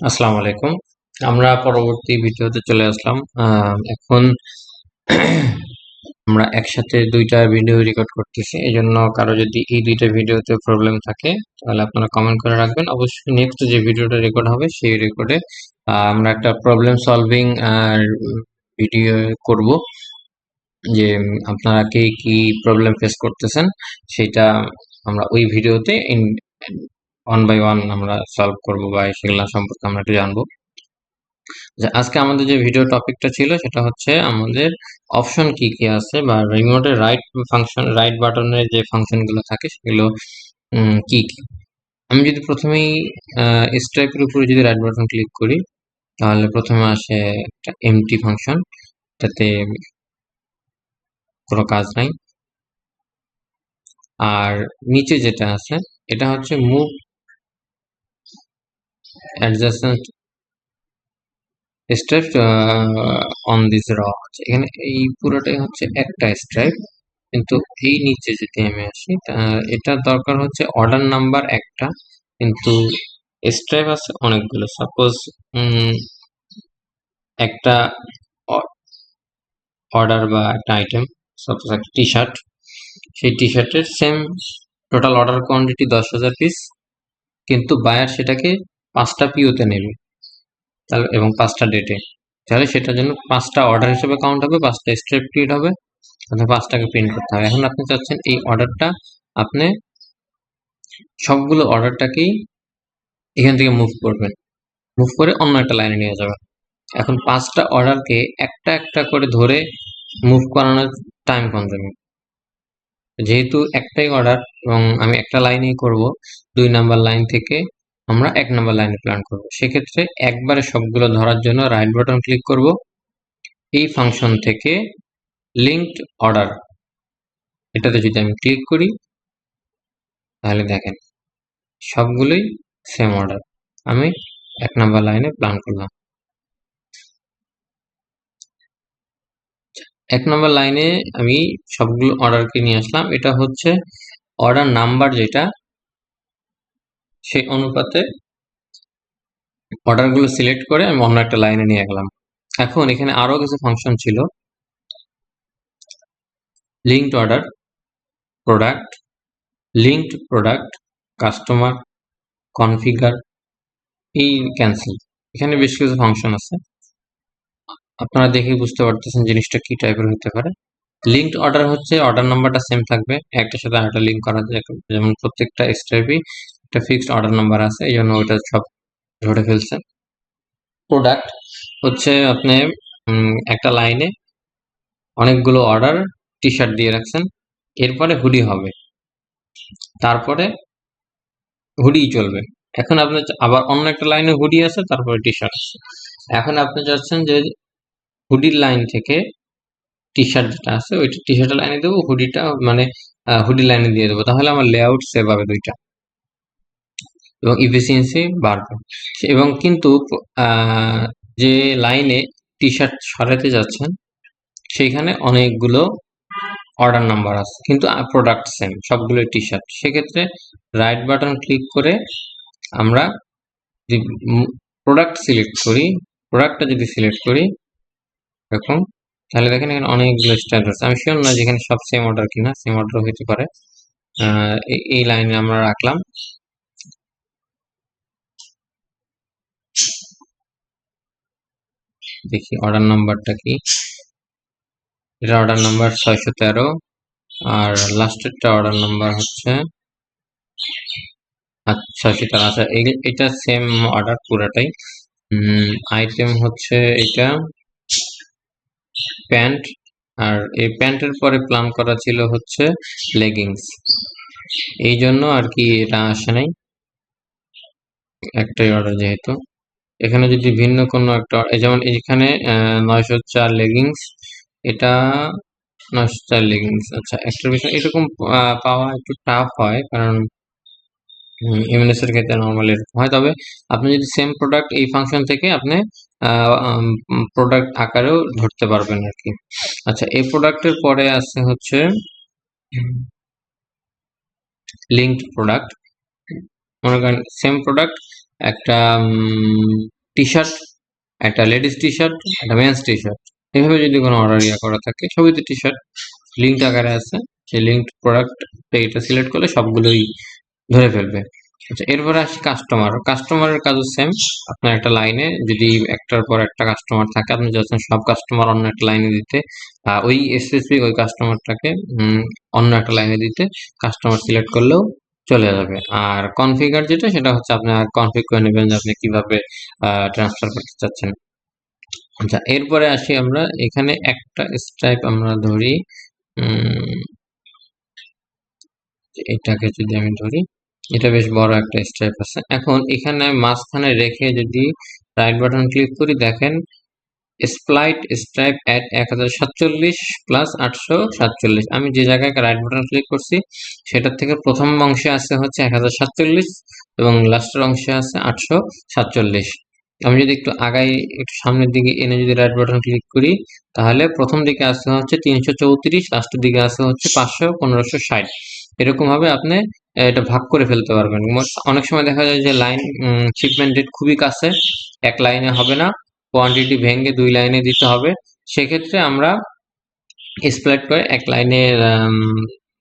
আসসালামু আলাইকুম। আমরা পরবর্তী ভিডিওতে চলে আসলাম। এখন আমরা একসাথে ২টা ভিডিও রেকর্ড করতেছি। এজন্য কারো যদি এই ২টা ভিডিওতে প্রবলেম থাকে তাহলে আপনারা কমেন্ট করে রাখবেন। অবশ্যই নেক্সট যে ভিডিওটা রেকর্ড হবে সেই রেকর্ডে আমরা একটা প্রবলেম সলভিং ভিডিও করব, যে আপনারা কে কি প্রবলেম ফেস করতেছেন সেটা আমরা ওই ভিডিওতে ওয়ান বাই ওয়ান আমরা সলভ করব বা সেগুলা সম্পর্কে আমরা একটু জানবো। যে আজকে আমাদের যে ভিডিও টপিকটা ছিল সেটা হচ্ছে আমাদের অপশন কি কি আছে, বা রিমোটের রাইট ফাংশন, রাইট বাটনের যে ফাংশনগুলো থাকে সেগুলো কি কি। আমি যদি প্রথমেই স্ট্রাইকের উপরে যদি রাইট বাটন ক্লিক করি তাহলে প্রথমে আসে একটা এমটি ফাংশন, এটাতে কোনো কাজ নাই। আর নিচে যেটা আছে এটা হচ্ছে move adjacent stripe on this র। এখানে এই পুরোটাই হচ্ছে একটা স্ট্রাইপ, কিন্তু এই নিচে যদি আমি আসি এটা দরকার হচ্ছে অর্ডার নাম্বার একটা, কিন্তু স্ট্রাইপ আছে অনেকগুলো। সাপোজ একটা অর্ডার বা একটা আইটেম, সাপোজ একটা টি শার্ট, সেই টি শার্টের same total order quantity 10,000 piece, কিন্তু বায়ার সেটাকে 5টা পিওতে নেবে, তাহলে এবং 5টা ডেটে, তাহলে সেটার জন্য 5টা অর্ডার হিসেবে কাউন্ট হবে, 5টা স্ট্রাইপ ক্রিয়েট হবে, তাহলে 5টাকে প্রিন্ট করতে হবে। এখন আপনি চাচ্ছেন এই অর্ডারটা আপনি সবগুলো অর্ডারটাকেই এখান থেকে মুভ করবেন, মুভ করে অন্য একটা লাইনে নিয়ে যাবেন। এখন 5টা অর্ডারকে একটা একটা করে ধরে মুভ করানোর টাইম কনজিউমিং। যেহেতু একটাই অর্ডার এবং আমি একটা লাইনেই করব, 2 নাম্বার লাইন থেকে আমরা 1 নাম্বার লাইনে প্ল্যান করব। সেক্ষেত্রে একবারে সবগুলো ধরার জন্য রাইট বাটন ক্লিক করব, এই ফাংশন থেকে লিঙ্কড অর্ডার এটাতে যদি আমি ক্লিক করি তাহলে দেখেন সবগুলোই সেম অর্ডার, আমি 1 নাম্বার লাইনে প্ল্যান করলাম। 1 নাম্বার লাইনে আমি সবগুলো অর্ডারকে নিয়ে আসলাম, এটা হচ্ছে অর্ডার নাম্বার যেটা সেই অনুপাতে অর্ডারগুলো সিলেক্ট করে আমি অন্য একটা লাইনে নিয়ে গেলাম। এখন এখানে আরো কিছু ফাংশন ছিল, linked order, product, linked product, customer, configure, এই ক্যান্সেল, এখানে বেশ কিছু ফাংশন আছে। আপনারা দেখে বুঝতে পারতেছেন জিনিসটা কি টাইপের হতে পারে। লিঙ্কড অর্ডার হচ্ছে অর্ডার নাম্বারটা সেম থাকবে, একটার সাথে আরেকটা লিঙ্ক করা যায়, যেমন প্রত্যেকটা স্টেপই একটা ফিক্সড অর্ডার নাম্বার আছে, এই জন্য ওইটা সব ধরে ফেলছে। প্রোডাক্ট হচ্ছে আপনি একটা লাইনে অনেকগুলো অর্ডার টি শার্ট দিয়ে রাখছেন, এরপরে হুডি হবে, তারপরে হুডি চলবে। এখন আপনি আবার অন্য একটা লাইনে হুডি আছে, তারপরে টি শার্ট আছে। এখন আপনি চাচ্ছেন যে হুডির লাইন থেকে টি শার্ট যেটা আছে ওইটা টি শার্টের লাইনে দেবো, হুডিটা মানে হুডি লাইনে দিয়ে দেবো, তাহলে আমার লেআউট সেভ হবে দুইটা এবং ইফিসিয়েন্সি বাড়বে। এবং কিন্তু যে লাইনে টি শার্ট সরাতে যাচ্ছেন সেইখানে অনেকগুলো অর্ডার নাম্বার আছে, কিন্তু প্রোডাক্ট সেম সবগুলো টি শার্ট। সেক্ষেত্রে রাইট বাটন ক্লিক করে আমরা যদি প্রোডাক্ট সিলেক্ট করি, প্রোডাক্টটা যদি সিলেক্ট করি এরকম, তাহলে দেখেন এখানে অনেকগুলো স্টাইল আছে। আমি শিওর না যেখানে সব সেম অর্ডার কিনা, সেম অর্ডার হইতে পারে। এই লাইনে আমরা রাখলাম, দেখি অর্ডার নাম্বারটা কি। এটা অর্ডার নাম্বার 613, আর লাস্টেরটা অর্ডার নাম্বার হচ্ছে 613। আচ্ছা, এটা সেম অর্ডার পুরাটাই। আইটেম হচ্ছে এটা প্যান্ট, আর এই প্যান্টের পরে প্ল্যান করা ছিল হচ্ছে লেগিংস, এই জন্য আর কি এটা আসে নাই, একটাই অর্ডার যেহেতু। এখানে যদি ভিন্ন কোনো একটা যেমন এখানে 904 লেগিংস, এটা 904 লেগিংস। আচ্ছা, একটার বিষয় এরকম পাওয়া একটু টাফ হয়, কারণ এমএনএস এর ক্ষেত্রে নর্মালি এরকম হয়। তবে আপনি যদি সেম প্রোডাক্ট এই ফাংশন থেকে আপনি প্রোডাক্ট আকারেও ধরতে পারবেন আর কি। আচ্ছা, এই প্রোডাক্টের পরে আছে হচ্ছে লিঙ্কড প্রোডাক্ট। মনে করেন সেম প্রোডাক্ট একটা টি শার্ট, একটা লেডিস টি শার্ট, একটা মেন্স টি শার্ট, এভাবে যদি কোনো অর্ডার করা থাকে, সবই তো টি শার্ট, লিঙ্ক আকারে আছে, সেই লিঙ্ক প্রোডাক্ট এটা সিলেক্ট করলে সবগুলোই ধরে ফেলবে। আচ্ছা, এরপরে আসি কাস্টমার। কাস্টমারের কাজও সেম। আপনার একটা লাইনে যদি একটার পর একটা কাস্টমার থাকে, আপনি চাচ্ছেন সব কাস্টমার অন্য একটা লাইনে দিতে, ওই স্পেসিফিক ওই কাস্টমারটাকে অন্য একটা লাইনে দিতে, কাস্টমার সিলেক্ট করলেও চলে যাবে। আর কনফিগার যেটা, সেটা হচ্ছে আপনার কনফিগ করে নেবেন যে আপনি কিভাবে ট্রান্সফার করতে চাচ্ছেন। আচ্ছা, এরপরে আসি আমরা এখানে একটা স্ট্রাইপ আমরা ধরি, এটাকে যদি আমি ধরি, এটা বেশ বড় একটা স্ট্রাইপ আছে। এখন এখানে মাঝখানে রেখে যদি রাইট বাটন ক্লিক করি, দেখেন স্প্লাইট স্ট্রাইপ অ্যাট 1047 প্লাস 847। আমি যে জায়গায় রাইট বাটন ক্লিক করছি সেটার থেকে প্রথম অংশে আছে হচ্ছে 1047 এবং লাস্টের অংশে আছে 847। আমি যদি একটু আগাই, একটু সামনের দিকে এনে যদি রাইট বাটন ক্লিক করি, তাহলে প্রথম দিকে আসতে হচ্ছে 334, লাস্টের দিকে আসতে হচ্ছে 500, 1560। এরকম ভাবে আপনি এটা ভাগ করে ফেলতে পারবেন। অনেক সময় দেখা যায় যে লাইন শিপমেন্ট ডেট খুবই কাছে, এক লাইনে হবে না, কোয়ান্টিটি ভেঙে দুই লাইনে দিতে হবে। সেক্ষেত্রে আমরা স্প্লিট করে এক লাইনে,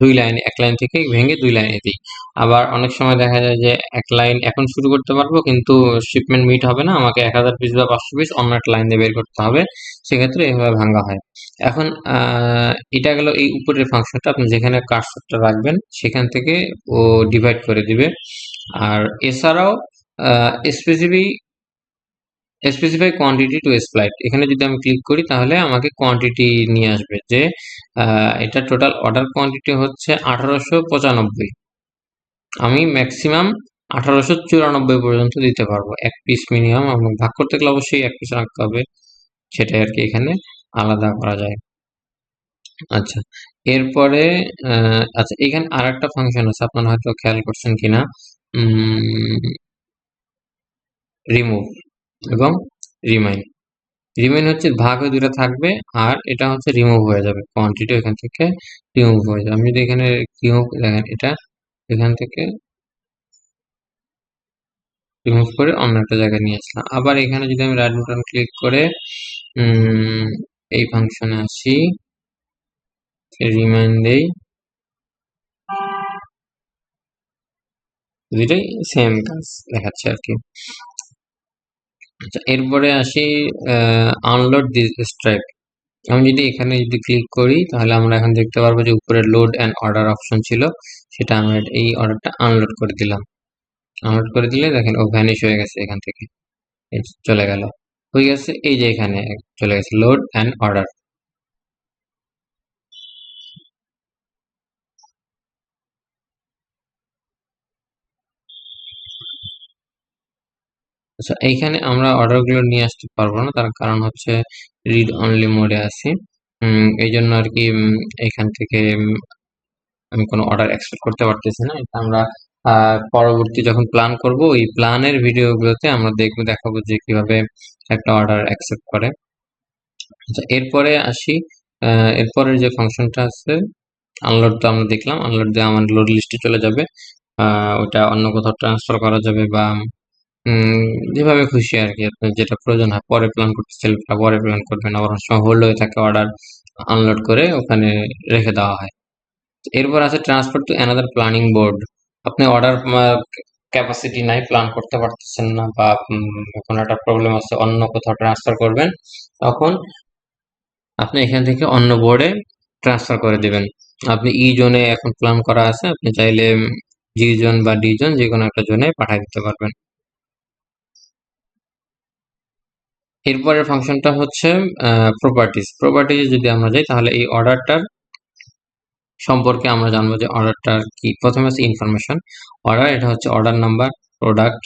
দুই লাইনে, এক লাইন থেকে ভেঙে দুই লাইনে দিই। আবার অনেক সময় দেখা যায় যে এক লাইন এখন শুরু করতে পারবো কিন্তু শিপমেন্ট মিট হবে না, আমাকে 1000 পিস বা 500 পিস অন্য একটা লাইন দিয়ে বের করতে হবে, সেক্ষেত্রে এভাবে ভাঙা হয়। এখন এটা গেল এই উপরের ফাংশনটা, আপনি যেখানে কার্সরটা রাখবেন সেখান থেকে ও ডিভাইড করে দিবে। আর এছাড়াও স্পেসিফিক স্পেসিফাই কোয়ান্টিটি টু স্প্লাইট, এখানে যদি আমি ক্লিক করি তাহলে আমাকে কোয়ান্টিটি নিয়ে আসবে যে এটা টোটাল অর্ডার কোয়ান্টিটি হচ্ছে 1895। আমি ম্যাক্সিমাম 1894 পর্যন্ত দিতে পারবো, এক পিস মিনিমাম। আমাকে ভাগ করতে গেলে অবশ্যই এক পিস রাখতে হবে, সেটাই আর কি এখানে আলাদা করা যায়। আচ্ছা, এরপরে আচ্ছা, এখানে আর একটা ফাংশন আছে, আপনারা হয়তো খেয়াল করছেন কিনা, রিমুভ এবং রিমাইন্ড। রিমেইন হচ্ছে ভাগ হয়ে দুটো থাকবে, আর এটা হচ্ছে রিমুভ হয়ে যাবে, কোয়ান্টিটি এখান থেকে রিমুভ হয়ে যাবে। আমি যদি এখানে রিমুভ, দেখেন এটা এখান থেকে রিমুভ করে অন্য একটা জায়গায় নিয়ে আসলাম। আবার এখানে যদি আমি রাইট বাটন ক্লিক করে এই ফাংশনে আসি, রিমাইন্ড দেই, দুইটাই সেম কাজ দেখাচ্ছে আর কি। আচ্ছা, এরপরে আসি আনলোড দিস স্ট্রাইপ। আমি যদি এখানে যদি ক্লিক করি তাহলে আমরা এখন দেখতে পারবো যে উপরে লোড অ্যান্ড অর্ডার অপশন ছিল, সেটা আমরা এই অর্ডারটা আনলোড করে দিলাম। আনলোড করে দিলে দেখেন ও ভ্যানিশ হয়ে গেছে, এখান থেকে এই যে চলে গেল, হয়ে গেছে। এই যে এখানে চলে গেছে লোড অ্যান্ড অর্ডার। আচ্ছা, এইখানে আমরা অর্ডারগুলো নিয়ে আসতে পারবো না, তার কারণ হচ্ছে রিড অনলি মোডে আছি। এই জন্য আর কি এখান থেকে আমি কোনো অর্ডার অ্যাকসেপ্ট করতে পারতেছি না। এটা আমরা পরবর্তী যখন প্ল্যান করব, ওই প্ল্যানের ভিডিওগুলোতে আমরা দেখাবো যে কিভাবে একটা অর্ডার অ্যাকসেপ্ট করে। আচ্ছা, এরপরে আসি, এরপরের যে ফাংশনটা আছে আনলোড, তো আমরা দেখলাম, আনলোড দিয়ে আমার লোড লিস্টে চলে যাবে। ওটা অন্য কোথাও ট্রান্সফার করা যাবে বা যেভাবে খুশি আর কি, আপনার যেটা প্রয়োজন হয় পরে প্ল্যান করতে চাইলে পরে প্ল্যান করবেন, আবার অনেক সময় হোল্ড হয়ে থাকে অর্ডার, আনলোড করে ওখানে রেখে দেওয়া হয়। এরপর আছে transfer to another planning board. আপনি অর্ডার ক্যাপাসিটি নাই, প্ল্যান করতে পারতেছেন না, বা কোনো একটা প্রবলেম আছে, অন্য কোথাও ট্রান্সফার করবেন, তখন আপনি এখান থেকে অন্য বোর্ডে ট্রান্সফার করে দিবেন। আপনি ই জোনে এখন প্ল্যান করা আছে, আপনি চাইলে জি জোন বা ডি জোন যে কোনো একটা জোনে পাঠিয়ে দিতে পারবেন। এরপরের ফাংশনটা হচ্ছে প্রপার্টিজ। প্রপার্টিজ যদি আমরা যাই তাহলে এই অর্ডারটার সম্পর্কে আমরা জানবো যে অর্ডারটার কি। প্রথমে আছে ইনফরমেশন। অর্ডার, এটা হচ্ছে অর্ডার নাম্বার, প্রোডাক্ট,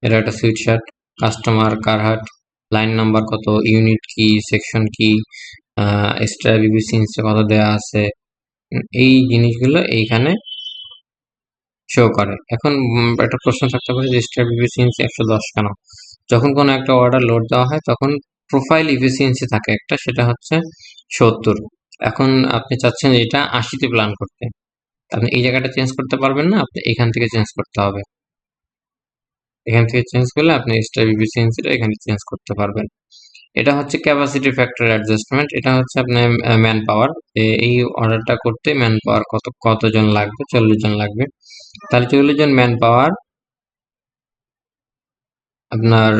এটা একটা sweatshirt, customer Carhartt, line number কত, ইউনিট কি, সেকশন কি, এক্সট্রা বিবিসি কত দেয়া আছে, এই জিনিসগুলো এইখানে শো করে। এখন একটা প্রশ্ন থাকতে পারে যে এক্সট্রা ইফিসিয়েন্সি 110 কেন? যখন কোনো একটা অর্ডার লোড দেওয়া হয় তখন প্রোফাইল ইফিসিয়েন্সি থাকে একটা, সেটা হচ্ছে 70। এখন আপনি চাচ্ছেন এটা 80-তে প্ল্যান করতে, আপনি এই জায়গাটা চেঞ্জ করতে পারবেন না, আপনি এখান থেকে চেঞ্জ করতে হবে। এখান থেকে চেঞ্জ করলে আপনি স্টার এফিসিয়েন্সিটা এখানে চেঞ্জ করতে পারবেন। এটা হচ্ছে ক্যাপাসিটি ফ্যাক্টর অ্যাডজাস্টমেন্ট। এটা হচ্ছে আপনার ম্যান পাওয়ার। এই অর্ডারটা করতে ম্যান পাওয়ার কতজন লাগবে, 40 জন লাগবে। তাহলে 40 জন ম্যান পাওয়ার আপনার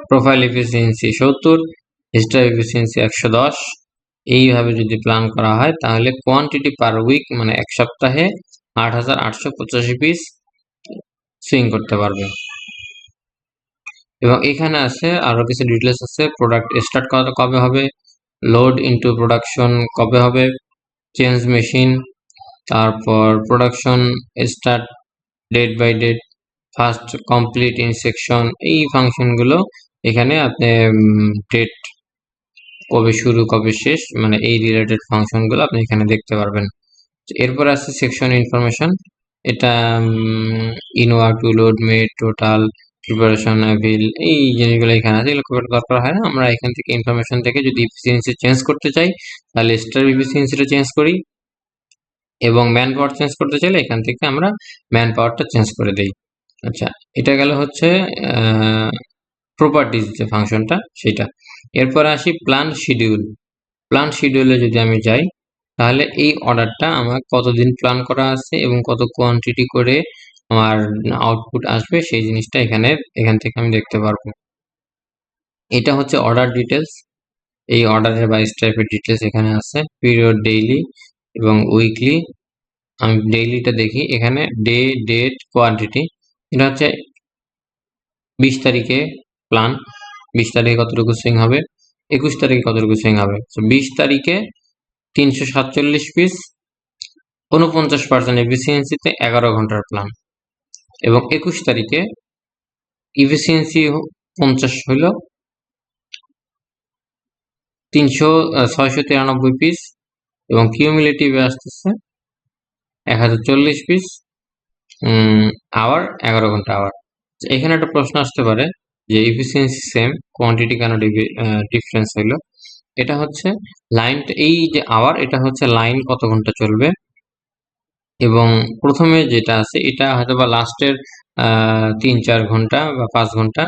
প্রোফাইল এফিসিয়েন্সি 70, স্টার এফিসিয়েন্সি 110। এইভাবে যদি প্ল্যান করা হয় তাহলে কোয়ান্টিটি পার উইক মানে এক সপ্তাহে 8,885 পিস সুইং করতে পারবে। এবং এখানে আছে আরো কিছু ডিটেলস আছে, প্রোডাক্ট স্টার্ট কবে হবে, লোড ইনটু প্রোডাকশন কবে হবে, চেঞ্জ মেশিন, তারপর production start date by date, first complete inspection, এই ফাংশনগুলো এখানে আপনি ডেট কবে শুরু কবে শেষ মানে এই রিলেটেড ফাংশনগুলো আপনি এখানে দেখতে পারবেন। এরপর আছে সেকশন ইনফরমেশন। এটা ইনওয়ার টু লোড মেড টোটাল প্রিপারেশন অ্যাভিল, এই জিনিসগুলো এখানে আছে, এগুলো খুব একটা দরকার হয় না। আমরা এখান থেকে ইনফরমেশন থেকে যদি এফিসিয়েন্সি চেঞ্জ করতে চাই তাহলে স্টার এফিসিয়েন্সিটা চেঞ্জ করি, এবং ম্যান পাওয়ার চেঞ্জ করতে চাইলে এখান থেকে আমরা ম্যান পাওয়ারটা চেঞ্জ করে দেই। আচ্ছা, এটা গেল হচ্ছে প্রপার্টিজ যে ফাংশনটা সেটা। এরপরে আসি প্ল্যান শিডিউল। প্ল্যান শিডিউলে যদি আমি যাই তাহলে এই অর্ডারটা আমার কতদিন প্ল্যান করা আছে এবং কত কোয়ান্টিটি করে আমার আউটপুট আসবে সেই জিনিসটা এখান থেকে আমি দেখতে পারবো। এটা হচ্ছে অর্ডার ডিটেলস। এই অর্ডারের বাইশ টাইপের ডিটেলস এখানে আছে, পিরিয়ড ডেইলি এবং উইকলি। আমি ডেইলিটা দেখি, এখানে ডে ডেট কোয়ান্টিটি। এটা হচ্ছে 20 তারিখে প্ল্যান, 20 তারিখে কতটুকু সুইং হবে, 21 তারিখে কতটুকু সুইং হবে। 20 তারিখে 347 পিস 49% এফিসিয়েন্সিতে 11 ঘন্টার প্ল্যান, এবং 21 তারিখে ইফিসিয়েন্সি 50 হইল 693 পিস, এবং কিউমুলেটিভ আসতেছে 1040 পিস আওয়ার, 11 ঘন্টা আওয়ার। এখানে একটা প্রশ্ন আসতে পারে যে এফিসিয়েন্সি সেম, কোয়ান্টিটি কেন ডিফারেন্স হইলো। এটা হচ্ছে লাইন, এই যে আওয়ার এটা হচ্ছে লাইন কত ঘন্টা চলবে, এবং প্রথমে যেটা আছে এটা হয়তো বা লাস্টের 3-4 ঘন্টা বা 5 ঘন্টা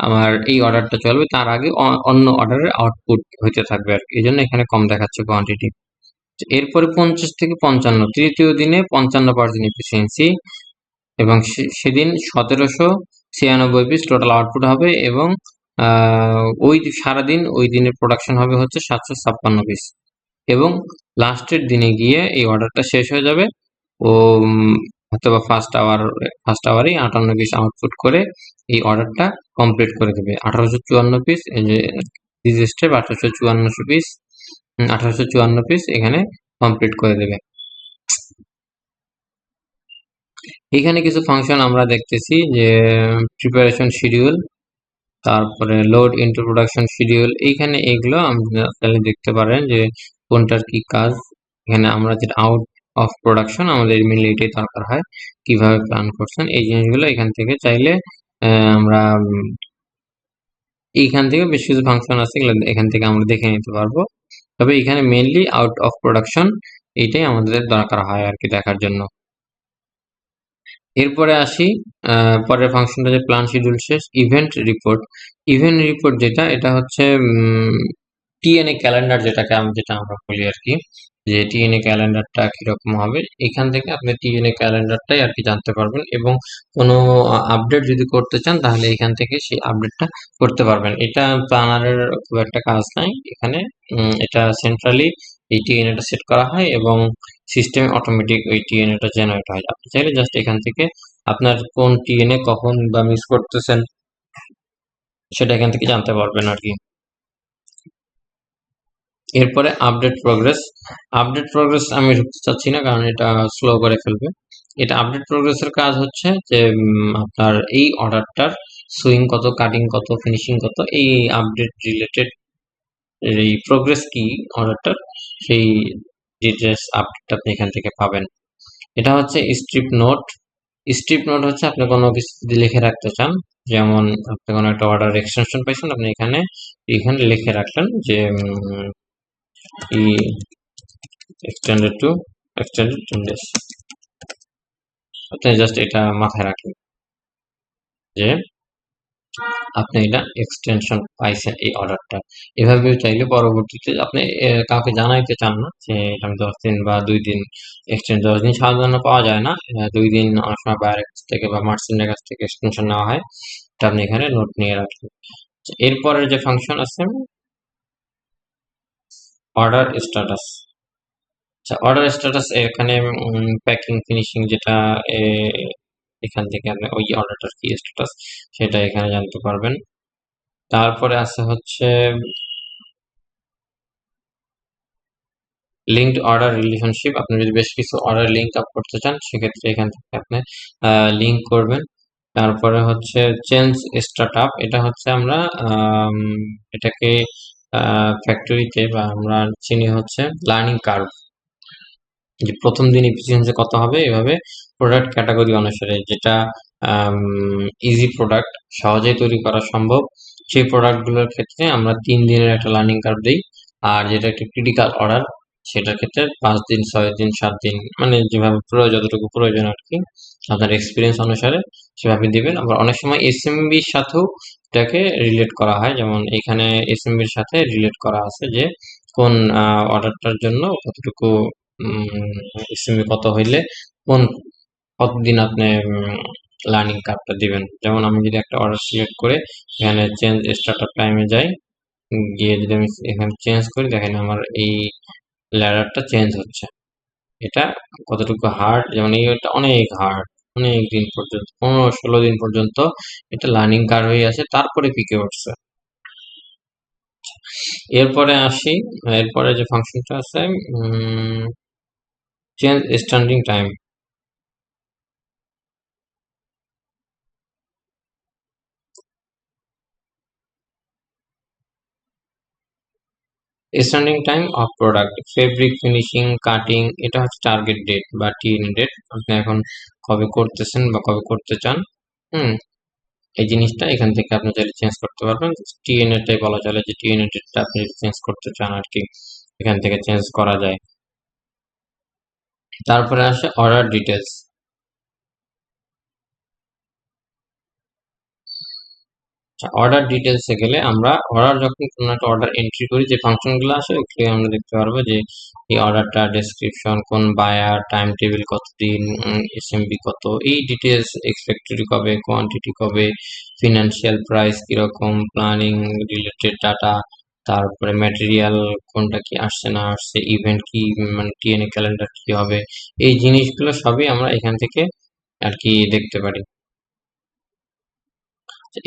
আমার এই অর্ডারটা চলবে, তার আগে অন্য অর্ডারের আউটপুট হইতে থাকবে আর কি, এই জন্য এখানে কম দেখাচ্ছে কোয়ান্টিটি। এরপরে 50 থেকে 55 তৃতীয় দিনে 55% এফিসিয়েন্সি, এবং সেদিন 1796 পিস টোটাল আউটপুট হবে, এবং ওই সারাদিন ওই দিনের প্রোডাকশন হবে হচ্ছে 756 পিস, এবং লাস্টের দিনে গিয়ে এই অর্ডারটা শেষ হয়ে যাবে। ও হয়তোবা ফার্স্ট আওয়ারেই 58 পিস আউটপুট করে এই অর্ডারটা কমপ্লিট করে দেবে। 1854 পিস, এই যে দিস স্টেপ 1854 পিস এখানে কমপ্লিট করে দেবে। এখানে কিছু ফাংশন আমরা দেখতেছি যে প্রিপারেশন শিডিউল, তারপরে লোড ইনটু প্রোডাকশন শিডিউল। এইখানে এগুলো আপনি দেখতে পারেন যে কোনটার কি কাজ। এখানে আমরা যেটা আউট অফ প্রোডাকশন, আমাদের মেনলি এটাই দরকার হয়, কিভাবে প্ল্যান করছেন এই জিনিসগুলো এখান থেকে চাইলে আমরা এইখান থেকে বেশ কিছু ফাংশন আছে, এগুলো এখান থেকে আমরা দেখে নিতে পারবো। তবে এখানে মেনলি আউট অফ প্রোডাকশন এইটাই আমাদের দরকার হয় আর কি দেখার জন্য। এরপরে আসি পরের ফাংশনটা, যে প্ল্যান শিডিউল শেষ, ইভেন্ট রিপোর্ট। ইভেন্ট রিপোর্ট যেটা, এটা হচ্ছে টিএনএ ক্যালেন্ডার, যেটা আমরা বলি আর কি, যে টিএনএ ক্যালেন্ডারটা কিরকম হবে, এখান থেকে আপনি টিএনএ ক্যালেন্ডারটাই আর কি জানতে পারবেন, এবং কোনো আপডেট যদি করতে চান তাহলে এখান থেকে সেই আপডেটটা করতে পারবেন। এটা প্ল্যানারের খুব একটা কাজ নাই এখানে, এটা সেন্ট্রালি এই টিএনএটা সেট করা হয় এবং সিস্টেম অটোমেটিক ওই টিএনএটা জেনারেট হয়। আপনি চাইলে জাস্ট এখান থেকে আপনার কোন টিএনএ কখন বা মিস করতেছেন সেটা এখান থেকে জানতে পারবেন আর কি। এরপরে আপডেট প্রগ্রেস আমি ঢুকতে চাচ্ছি না কারণ এটা স্লো করে ফেলবে। এটা আপডেট প্রগ্রেসের কাজ হচ্ছে যে আপনার এই অর্ডারটার সুইং কত, কাটিং কত, ফিনিশিং কত, এই আপডেট রিলেটেড এই প্রোগ্রেস কি অর্ডারটার, সেই ডিটেলস আপডেট আপনি এখান থেকে পাবেন। এটা হচ্ছে স্ট্রিপ নোট। স্ট্রিপ নোট হচ্ছে আপনি কোনো কিছু যদি লিখে রাখতে চান, যেমন আপনি কোনো একটা অর্ডার এক্সটেনশন পাইছেন, আপনি এখানে লিখে রাখলেন যে ই extended to extended 10 days, আপনি জাস্ট এটা মাথায় রাখেন। যে আপনি এটা এক্সটেনশন পাইছেন এই অর্ডারটা। এভাবে চাইলে পরবর্তীতে আপনি কাউকে জানাইতে চান না যে এটা আমি 10 দিন বা 2 দিন এক্সটেন্ড, 10 দিন সাধারণত পাওয়া যায় না, 2 দিন অনেক সময় বাইরের কাছ থেকে বা মার্চেন্টের কাছ থেকে এক্সটেনশন নেওয়া হয়। এটা আপনি এখানে নোট নিয়ে রাখবেন। এরপরের যে ফাংশন আছে অর্ডার স্ট্যাটাস। আচ্ছা, অর্ডার স্ট্যাটাস এখানে প্যাকিং ফিনিশিং যেটা এখান থেকে আপনি ওই অর্ডারটার কি স্ট্যাটাস সেটা এখানে জানতে পারবেন। তারপরে আছে হচ্ছে লিঙ্কড অর্ডার রিলেশনশিপ। আপনি যদি বেশ কিছু অর্ডার লিঙ্ক আপ করতে চান সেক্ষেত্রে এখান থেকে আপনি লিঙ্ক করবেন। তারপরে হচ্ছে চেঞ্জ স্টার্ট আপ, এটা হচ্ছে আমরা এটাকে ফ্যাক্টরিতে বা আমরা চিনি হচ্ছে লার্নিং কার্ভ, যে প্রথম দিন এফিসিয়েন্সি কত হবে এভাবে প্রোডাক্ট ক্যাটাগরি অনুসারে, যেটা ইজি প্রোডাক্ট সহজেই তৈরি করা সম্ভব সেই প্রোডাক্টগুলোর ক্ষেত্রে আমরা 3 দিনের একটা লার্নিং কার্ভ দিই। আর যেটা একটা ক্রিটিক্যাল অর্ডার সেটার ক্ষেত্রে 5 দিন, 6 দিন, 7 দিন, মানে যেভাবে যতটুকু প্রয়োজন আর কি আপনার এক্সপিরিয়েন্স অনুসারে সেভাবে দিবেন। আবার অনেক সময় এসএমবির সাথেও এটাকে রিলেট করা হয়, যেমন এখানে এসএমবির সাথে রিলেট করা আছে যে কোন অর্ডারটার জন্য কতটুকু এসএমবি কত হইলে কোন কতদিন আপনি লার্নিং কার্ভটা দিবেন। যেমন আমি যদি একটা অর্ডার সিলেক্ট করে এখানে চেঞ্জ স্টার্টআপ টাইমে যাই, গিয়ে যদি আমি এখানে চেঞ্জ করি দেখেন আমার এই ল্যাডারটা চেঞ্জ হচ্ছে। এটা কতটুকু হার্ড, যেমন এইটা অনেক হার্ড, অনেক দিন পর্যন্ত 15-16 দিন পর্যন্ত এটা লার্নিং কার্ভ হয়ে আছে, তারপরে পিকে উঠছে। এরপরে আসি, এরপরে যে ফাংশনটা আছে change standing time. Standing time of product, fabric finishing, cutting, এটা হচ্ছে টার্গেট ডেট বা টিএন ডেট, আপনি এখন কবে করতেছেন বা কবে করতে চান। হুম এই জিনিসটা এখান থেকে আপনি চাইলে চেঞ্জ করতে পারবেন। টিএনএ টাই বলা চলে, যে টিএনএ ডেটটা আপনি চেঞ্জ করতে চান আর কি, এখান থেকে চেঞ্জ করা যায়। তারপরে আসে অর্ডার ডিটেলস। অর্ডার ডিটেলসে গেলে আমরা অর্ডার যখন কোনো একটা অর্ডার এন্ট্রি করি যে ফাংশনগুলো আসে ওইগুলো আমরা দেখতে পারবো, যে এই অর্ডারটা ডেসক্রিপশন, কোন বায়ার, টাইম টেবিল কতদিন, এসএমবি কত, এই ডিটেলস, এক্সপেক্টেড কবে, কোয়ান্টিটি কবে, ফিনান্সিয়াল প্রাইস কিরকম, প্ল্যানিং রিলেটেড ডাটা, তারপরে ম্যাটেরিয়াল কোনটা কি আসছে না আসছে, ইভেন্ট কি, মানে টিএনএ ক্যালেন্ডার কি হবে, এই জিনিসগুলো সবই আমরা এখান থেকে আর কি দেখতে পারি।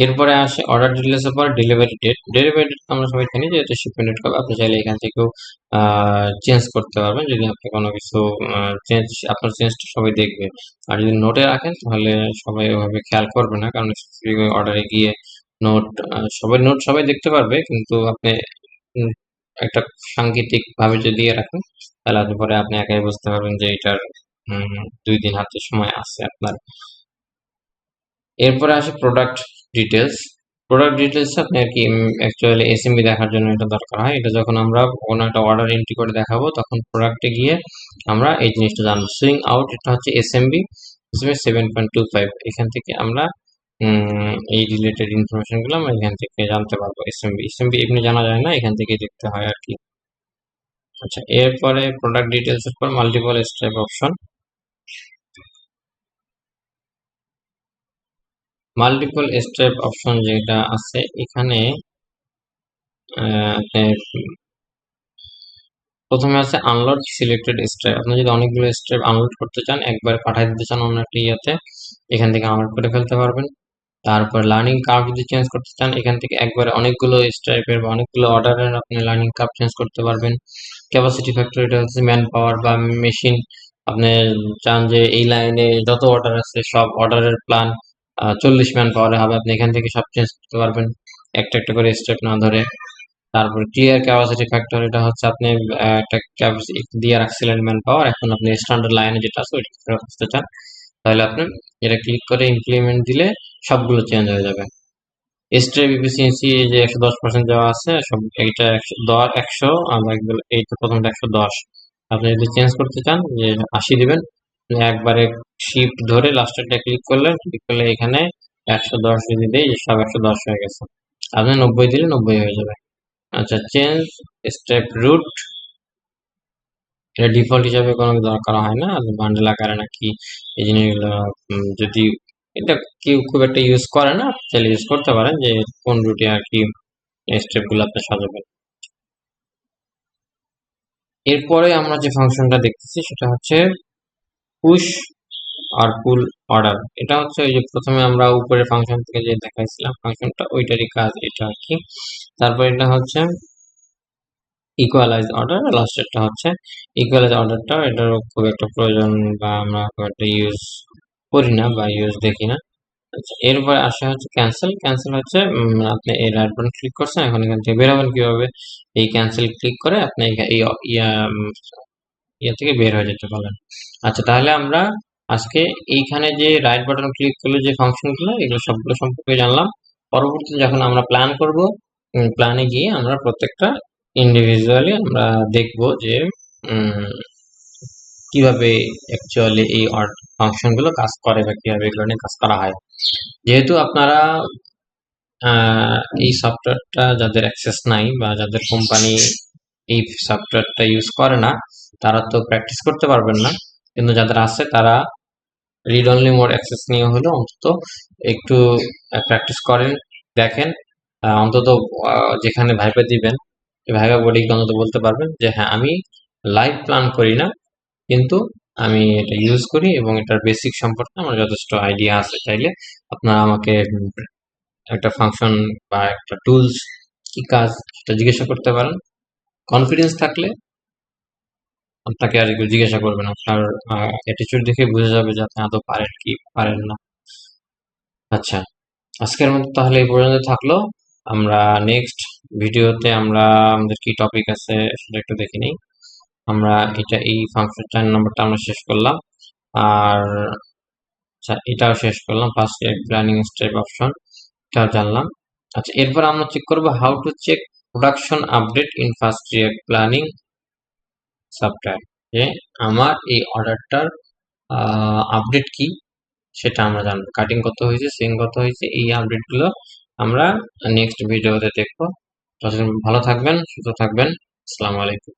এরপরে আসে অর্ডার ডিটেইলস এর পর ডেলিভারি ডেট। ডেলিভারি ডেট আমরা সবাই জানি যে এটা শিপমেন্ট ডেট কবে, আপনি চাইলে এখান থেকেও চেঞ্জ করতে পারবেন যদি আপনি কোনো কিছু চেঞ্জ, আপনার চেঞ্জটা সবাই দেখবে। আর যদি নোটে রাখেন তাহলে সবাই ওভাবে খেয়াল করবে না, কারণ অর্ডারে গিয়ে নোট, সবাই নোট সবাই দেখতে পারবে, কিন্তু আপনি উম, একটা সাংকেতিক ভাবে যদি দিয়ে রাখেন তাহলে হয়তো পরে আপনি একাই বুঝতে পারবেন যে এটার 2 দিন হাতে সময় আছে আপনার। এরপরে আসে প্রোডাক্ট ডিটেলস। প্রোডাক্ট ডিটেলস আপনি আর কি অ্যাকচুয়ালি এসএমবি দেখার জন্য এটা দরকার হয়। এটা যখন আমরা কোনো একটা অর্ডার এন্ট্রি করে দেখাবো তখন প্রোডাক্টে গিয়ে আমরা এই জিনিসটা জানবো। সুইং আউট, এটা হচ্ছে এসএমবি 7.25, এখান থেকে আমরা এই রিলেটেড ইনফরমেশন গুলো আমরা এখান থেকে জানতে পারবো। এসএমবি এমনি জানা যায় না, এখান থেকে দেখতে হয় আর কি। আচ্ছা, এরপরে প্রোডাক্ট ডিটেলস এর পর multiple step option. Multiple step option যেটা আছে এখানে আপনি প্রথমে আছে আনলোড সিলেক্টেড স্ট্রাইপ। আপনি যদি অনেকগুলো স্ট্রাইপ আনলোড করতে চান, একবারে পাঠিয়ে দিতে চান অন্য একটা ইয়েতে, এখান থেকে আনলোড করে ফেলতে পারবেন। তারপর লার্নিং কার্ভ যদি চেঞ্জ করতে চান, এখান থেকে একবারে অনেকগুলো স্ট্রাইপের বা অনেকগুলো অর্ডারের আপনি লার্নিং কার্ভ চেঞ্জ করতে পারবেন। ক্যাপাসিটি ফ্যাক্টর, এটা হচ্ছে ম্যান পাওয়ার বা মেশিন, আপনি চান যে এই লাইনে যত অর্ডার আছে সব অর্ডারের প্ল্যান 40 ম্যান পাওয়ারে হবে, আপনি এখান থেকে সব চেঞ্জ করতে পারবেন একটা একটা করে স্টেপ না ধরে। তারপর ক্লিয়ার ক্যাপাসিটি ফ্যাক্টর, এটা হচ্ছে আপনি একটা ক্যাপাসিটি দিয়ে রাখছিলেন ম্যান পাওয়ার, এখন আপনি স্ট্যান্ডার্ড লাইনে যেটা আছে ওইটা ফেরত আসতে চান, তাহলে আপনি এটা ক্লিক করে ইমপ্লিমেন্ট দিলে সবগুলো চেঞ্জ হয়ে যাবে। স্ট্রেপ এফিসিয়েন্সি যে 110% দেওয়া আছে, সব এইটা 100, আমরা এইটা প্রথমটা 110, আপনি যদি চেঞ্জ করতে চান যে 80 দিবেন, আপনি একবারে শিফট ধরে লাস্টেরটা ক্লিক করলেন, ক্লিক করলে এখানে 110 যদি দেই, সব 110 হয়ে গেছে। আপনি 90 দিলে 90 হয়ে যাবে। আচ্ছা, চেঞ্জ স্টেপ রুট, এটা ডিফল্ট হিসাবে কোনো দরকার হয় না, বান্ডেল আকারে নাকি এই জিনিসগুলো যদি এটা কেউ খুব একটা ইউজ করে না, চাইলে ইউজ করতে পারেন যে কোন রুটে আর কি স্টেপ গুলো আপনি সাজাবেন। এরপরে আমরা যে ফাংশনটা দেখতেছি সেটা হচ্ছে পুশ আর পুল অর্ডার। এটা হচ্ছে ওই যে প্রথমে আমরা উপরের ফাংশন থেকে যে দেখাইছিলাম ফাংশনটা, ওইটারই কাজ এটা আর কি। তারপর এটা হচ্ছে ইকুয়ালাইজ অর্ডার, লাস্টেরটা হচ্ছে ইকুয়ালাইজ অর্ডারটা, এটারও খুব একটা প্রয়োজন বা আমরা খুব একটা ইউজ করি না বা ইউজ দেখি না। আচ্ছা, এরপরে আসা হচ্ছে ক্যান্সেল। ক্যান্সেল হচ্ছে আপনি এই রাইট বাটন ক্লিক করছেন, এখন এখান থেকে বের হবেন কিভাবে? এই ক্যান্সেল ক্লিক করে আপনি এই ইয়া থেকে বের হয়ে যেতে পারবেন। আচ্ছা, তাহলে আমরা আজকে এইখানে যে রাইট বাটন ক্লিক করলে যে ফাংশনগুলো, এগুলো সবগুলো সম্পর্কে জানলাম। পরবর্তীতে যখন আমরা প্ল্যান করব, প্ল্যানে গিয়ে আমরা প্রত্যেকটা ইন্ডিভিজুয়ালি আমরা দেখব যে উম, কিভাবে অ্যাকচুয়ালি এই ফাংশনগুলো কাজ করে বা কিভাবে এগুলো নিয়ে কাজ করা হয়। যেহেতু আপনারা এই সফটওয়্যারটা যাদের অ্যাক্সেস নাই বা যাদের কোম্পানি এই সফটওয়্যারটা ইউজ করে না, তারা তো প্র্যাকটিস করতে পারবেন না। কিন্তু যাদের আছে তারা রিড অনলি মোড অ্যাক্সেস নিয়ে হলেও অন্তত একটু প্র্যাকটিস করেন, দেখেন। অন্তত যেখানে ভাইবা দিবেন, ভাইবা বলে অন্তত বলতে পারবেন যে হ্যাঁ, আমি লাইভ প্ল্যান করি না, কিন্তু আমি এটা ইউজ করি এবং এটার বেসিক সম্পর্কে আমার যথেষ্ট আইডিয়া আছে। চাইলে আপনারা আমাকে একটা ফাংশন বা একটা টুলস কি কাজ সেটা জিজ্ঞাসা করতে পারেন। কনফিডেন্স থাকলে আপনাকে আর কেউ জিজ্ঞাসা করবে না, আপনার অ্যাটিটিউড দেখে বোঝা যাবে যে আপনি আদৌ পারেন কি পারেন না। আচ্ছা, আজকের মতো তাহলে এই পর্যন্ত থাকলো। আমরা নেক্সট ভিডিওতে আমরা আমাদের কি টপিক আছে সেটা একটু দেখে নিই। আমরা এই ফাংশন 4 নম্বরটা আমরা শেষ করলাম। আর আচ্ছা, এটাও শেষ করলাম, ফার্স্ট প্ল্যানিং স্টেপ অপশন, এটাও জানলাম। আচ্ছা, এরপর আমরা চেক করব how to check production update in first react planning software, যে আমার এই অর্ডারটার আপডেট কি সেটা আমরা জানবো। কাটিং কত হয়েছে, সুইং কত হয়েছে, এই আপডেটগুলো আমরা নেক্সট ভিডিওতে দেখবো। ততদিন ভালো থাকবেন, সুস্থ থাকবেন। আসসালামু আলাইকুম।